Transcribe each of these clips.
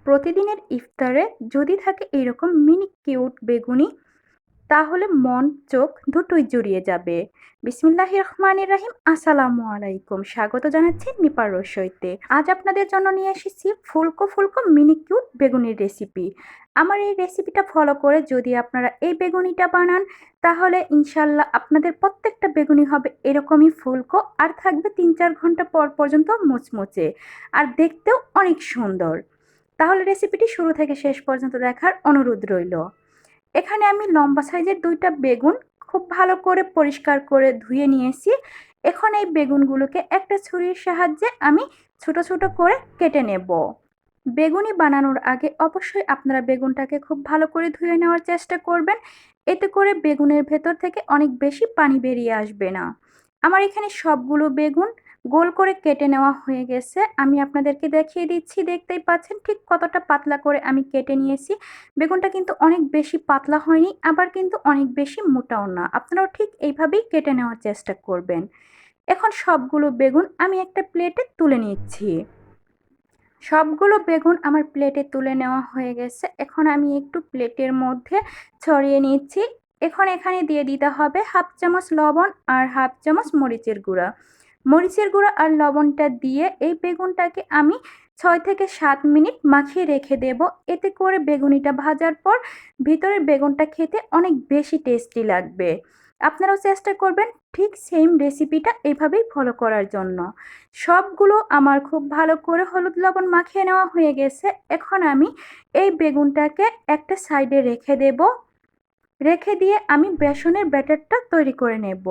প্রতিদিনের ইফতারে যদি থাকে এরকম মিনি কিউট বেগুনি, তাহলে মন চোখ দুটোই জুড়িয়ে যাবে। বিসমিল্লাহির রহমানির রহিম। আসসালামু আলাইকুম। স্বাগত জানাচ্ছি নিপার রসইতে। আজ আপনাদের জন্য নিয়ে এসেছি ফুলকো ফুলকো মিনি কিউট বেগুনির রেসিপি। আমার এই রেসিপিটা ফলো করে যদি আপনারা এই বেগুনিটা বানান, তাহলে ইনশাল্লাহ আপনাদের প্রত্যেকটা বেগুনি হবে এরকমই ফুলকো, আর থাকবে ৩-৪ ঘন্টা পর পর্যন্ত মুচমুচে, আর দেখতেও অনেক সুন্দর। তাহলে রেসিপিটি শুরু থেকে শেষ পর্যন্ত দেখার অনুরোধ রইল। এখানে আমি লম্বা সাইজের 2টা বেগুন খুব ভালো করে পরিষ্কার করে ধুয়ে নিয়েছি। এখন এই বেগুনগুলোকে একটা ছুরির সাহায্যে আমি ছোট ছোট করে কেটে নেব। বেগুনি বানানোর আগে অবশ্যই আপনারা বেগুনটাকে খুব ভালো করে ধুয়ে নেওয়ার চেষ্টা করবেন, এতে করে বেগুনের ভেতর থেকে অনেক বেশি পানি বেরিয়ে আসবে না। আমার এখানে সবগুলো বেগুন গোল করে কেটে নেওয়া হয়ে গেছে। আমি আপনাদেরকে দেখিয়ে দিচ্ছি, দেখতেই পাচ্ছেন ঠিক কতটা পাতলা করে আমি কেটে নিয়েছি। বেগুনটা কিন্তু অনেক বেশি পাতলা হয়নি, আবার কিন্তু অনেক বেশি মোটাও না। আপনারাও ঠিক এইভাবেই কেটে নেওয়ার চেষ্টা করবেন। এখন সবগুলো বেগুন আমি একটা প্লেটে তুলে নিচ্ছি। সবগুলো বেগুন আমার প্লেটে তুলে নেওয়া হয়ে গেছে। এখন আমি একটু প্লেটের মধ্যে ছড়িয়ে নিচ্ছি। এখন এখানে দিয়ে দিতে হবে 1/2 চামচ লবণ আর 1/2 চামচ মরিচের গুঁড়া। মরিচের গুঁড়া আর লবণটা দিয়ে এই বেগুনটাকে আমি 6 থেকে 7 মিনিট মাখিয়ে রেখে দেব। এতে করে বেগুনিটা ভাজার পর ভিতরের বেগুনটা খেতে অনেক বেশি টেস্টি লাগবে। আপনারাও চেষ্টা করবেন ঠিক সেম রেসিপিটা এভাবেই ফলো করার জন্য। সবগুলো আমার খুব ভালো করে হলুদ লবণ মাখিয়ে নেওয়া হয়ে গেছে। এখন আমি এই বেগুনটাকে একটা সাইডে রেখে দেব। রেখে দিয়ে আমি বেসনের ব্যাটারটা তৈরি করে নেব।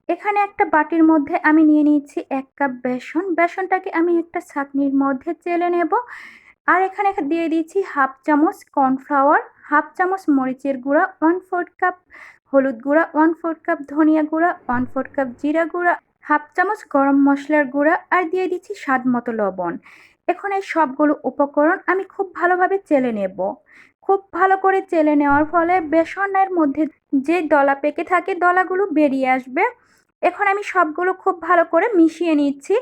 এখানে একটা বাটির মধ্যে আমি নিয়ে নিচ্ছি 1 কাপ বেসন। বেসনটাকে আমি একটা ছাঁকনির মধ্যে চেলে নেব। আর এখানে দিয়ে দিচ্ছি 1/2 চামচ কর্নফ্লাওয়ার, 1/2 চামচ মরিচের গুঁড়া, 1/4 কাপ হলুদ গুঁড়া, 1/4 কাপ ধনিয়া গুঁড়া, 1/4 কাপ জিরা গুঁড়া, 1/2 চামচ গরম মশলার গুঁড়া, আর দিয়ে দিচ্ছি স্বাদ মতো লবণ। এখন এই সবগুলো উপকরণ আমি খুব ভালোভাবে চেলে নেব। খুব ভালো করে চেলে নেওয়ার ফলে বেসনের মধ্যে যে দলা পেকে থাকে দলাগুলো বেরিয়ে আসবে। এখন আমি সবগুলো খুব ভালো করে মিশিয়ে নিচ্ছি।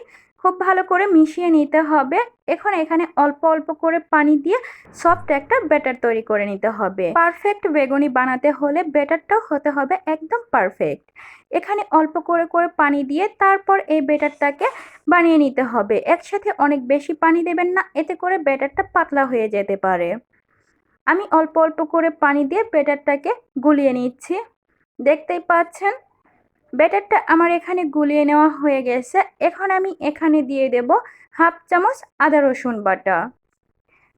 খুব ভালো করে মিশিয়ে নিতে হবে। এখন এখানে অল্প অল্প করে পানি দিয়ে সফট একটা ব্যাটার তৈরি করে নিতে হবে। পারফেক্ট বেগুনি বানাতে হলে ব্যাটারটাও হতে হবে একদম পারফেক্ট। এখানে অল্প করে করে পানি দিয়ে তারপর এই ব্যাটারটাকে বানিয়ে নিতে হবে। একসাথে অনেক বেশি পানি দেবেন না, এতে করে ব্যাটারটা পাতলা হয়ে যেতে পারে। আমি অল্প অল্প করে পানি দিয়ে ব্যাটারটাকে গুলিয়ে নিচ্ছি। দেখতেই পাচ্ছেন ব্যাটারটা আমার এখানে গুলিয়ে নেওয়া হয়ে গেছে। এখন আমি এখানে দিয়ে দেব 1/2 চামচ আদা রসুন বাটা।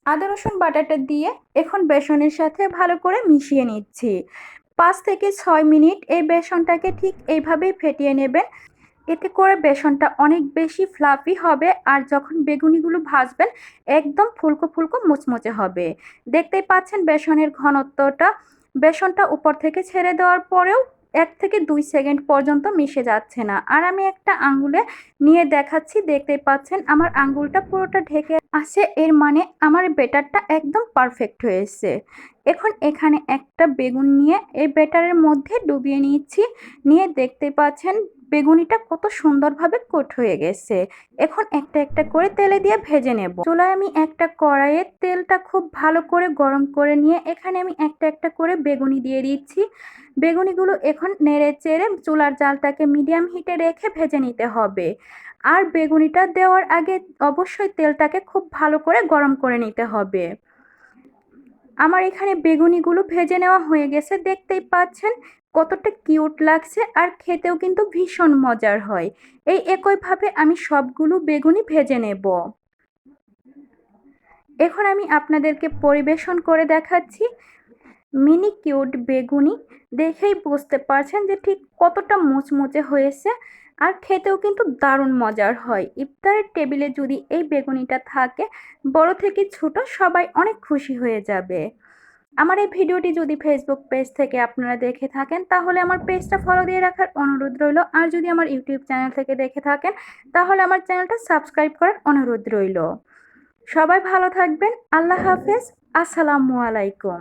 আদা রসুন বাটাটা দিয়ে এখন বেসনের সাথে ভালো করে মিশিয়ে নিচ্ছি। 5 থেকে 6 মিনিট এই বেসনটাকে ঠিক এইভাবেই ফেটিয়ে নেবেন। এতে করে বেসনটা অনেক বেশি ফ্লাফি হবে, আর যখন বেগুনিগুলো ভাজবেন একদম ফুলকো ফুলকো মুচমুচে হবে। দেখতেই পাচ্ছেন বেসনের ঘনত্বটা। বেসনটা উপর থেকে ছেড়ে দেওয়ার পরেও 1 থেকে 2 সেকেন্ড পর্যন্ত মিশে যাচ্ছে না। আর আমি একটা আঙ্গুলে নিয়ে দেখাচ্ছি, দেখতেই পাচ্ছেন আমার আঙ্গুলটা পুরোটা ঢেকে আছে, এর মানে আমার ব্যাটারটা একদম পারফেক্ট হয়েছে। এখন এখানে একটা বেগুন নিয়ে এই ব্যাটারের মধ্যে ডুবিয়ে নিচ্ছি। নিয়ে দেখতে পাচ্ছেন বেগুনিটা কত সুন্দরভাবে কোট হয়ে গেছে। এখন একটা একটা করে তেলে দিয়ে ভেজে নেব। চুলায় আমি একটা কড়াইয়ে তেলটা খুব ভালো করে গরম করে নিয়ে এখানে আমি একটা একটা করে বেগুনি দিয়ে দিচ্ছি। বেগুনিগুলো এখন নেড়ে চেড়ে চুলার জালটাকে মিডিয়াম হিটে রেখে ভেজে নিতে হবে। আর বেগুনিটা দেওয়ার আগে অবশ্যই তেলটাকে খুব ভালো করে গরম করে নিতে হবে। আমার এখানে বেগুনিগুলো ভেজে নেওয়া হয়ে গেছে, দেখতেই পাচ্ছেন কতটা কিউট লাগছে, আর খেতেও কিন্তু ভীষণ মজার হয়। এই একইভাবে আমি সবগুলো বেগুনি ভেজে নেব। এখন আমি আপনাদেরকে পরিবেশন করে দেখাচ্ছি মিনি কিউট বেগুনি। দেখেই বুঝতে পারছেন যে ঠিক কতটা মুচমুচে হয়েছে, আর খেতেও কিন্তু দারুণ মজার হয়। ইফতারের টেবিলে যদি এই বেগুনিটা থাকে, বড় থেকে ছোট সবাই অনেক খুশি হয়ে যাবে। আমার এই ভিডিওটি যদি ফেসবুক পেজ থেকে আপনারা দেখে থাকেন, তাহলে আমার পেজটা ফলো দিয়ে রাখার অনুরোধ রইল। আর যদি আমার ইউটিউব চ্যানেল থেকে দেখে থাকেন, তাহলে আমার চ্যানেলটা সাবস্ক্রাইব করার অনুরোধ রইল। সবাই ভালো থাকবেন। আল্লাহ হাফেজ। আসসালামু আলাইকুম।